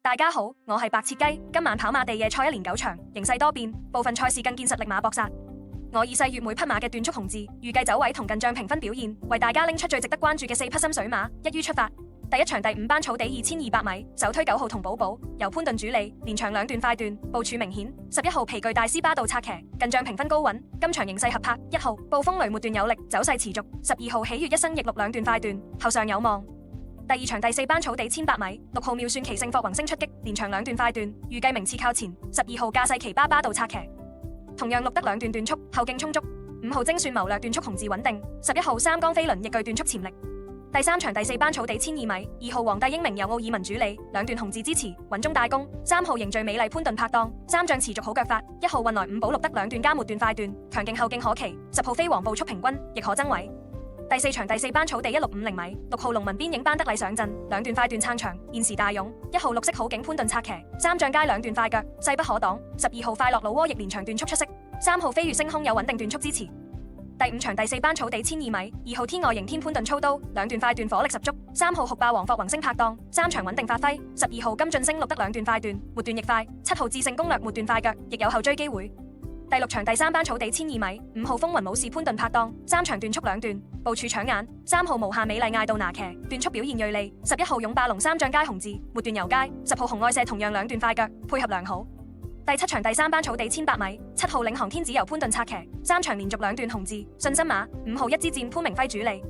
大家好，我係白切雞。今晚跑馬地夜賽一連9場，形勢多變，部分賽事更見實力馬搏殺。我以細月每匹馬嘅段速紅字，預計走位同近仗評分表現，為大家拎出最值得關注嘅4匹心水馬，一於出發。第一場第5班草地2200米，首推9號同寶寶，由潘頓主理，連場2段快段，部署明顯。11號皮具大師巴道策騎，近仗評分高穩，今場形勢合拍。1號暴風雷末段有力，走勢持續。12號喜悅一生逆錄2段快段，後上有望。第二場第4班草地1100米，6號妙算奇勝霍宏星出擊，連場2段快段，預計名次靠前。12號駕勢奇巴巴道策騎，同樣錄得2段段速，後勁充足。5號精算謀略段速紅字穩定。11號三江飛輪亦具段速潛力。第3場第4班草地1000米，2號皇帝英明由奧爾文主理，2段紅字支持，穩中帶攻。3號凝聚美麗潘頓拍檔，三將持續好腳法。1號運來5寶錄得2段加末段快段，強勁後勁可期。10號飛黃步速平均，亦可增位。第4場第4班草地1650米，6號農民邊影班德禮上陣，2段快段撐場，現時大勇。1號綠色好景潘頓策騎，三將皆2段快腳，勢不可擋。12號快樂老窩亦連場段速出色。3號飛越星空有穩定段速支持。第5場第4班草地1002米，2號天外迎天潘頓操刀，2段快段火力十足。3號酷霸王霍宏星拍檔，三場穩定發揮。12號金晉星錄得2段快段，末段亦快。7號智勝攻略末段快腳，亦有後追機會。第6場第3班草地1002米，5號風雲武士潘頓拍檔，三場段速2段，部署搶眼。3號無限美麗艾道拿騎，段速表現銳利。11號勇霸龍三將皆紅字，末段遊街。10號紅愛射同樣2段快腳，配合良好。第7場第3班草地1100米，7號領航天子由潘頓策騎，三場連續2段紅字，信心馬。5號一支箭潘明輝主理，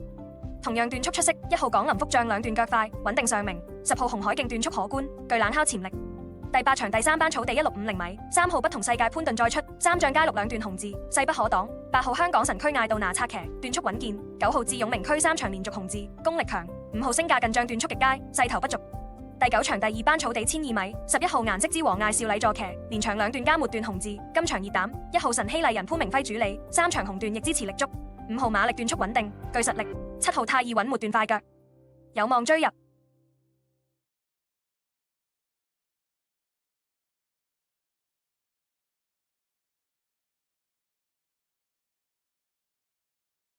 同樣段速出色。1號港林福將2段腳快，穩定上名。10號紅海徑段速可觀，具冷敲潛力。第8場第3班草地1650米，3號不同世界潘頓再出，三將皆錄2段紅字，勢不可擋。8號香港神區艾道拿策騎，段速穩健。9號智勇明區三場連續紅字，功力強。5號星價近仗段速極佳，勢頭不俗。第9場第2班草地1002米，11號顏色之王艾少禮坐騎，連場2段加末段紅字，今場熱膽。1號神希麗人潘明輝主理，三場紅段亦支持力足。5號馬力段速穩定，具實力。7號泰爾穩末段快腳，有望追入。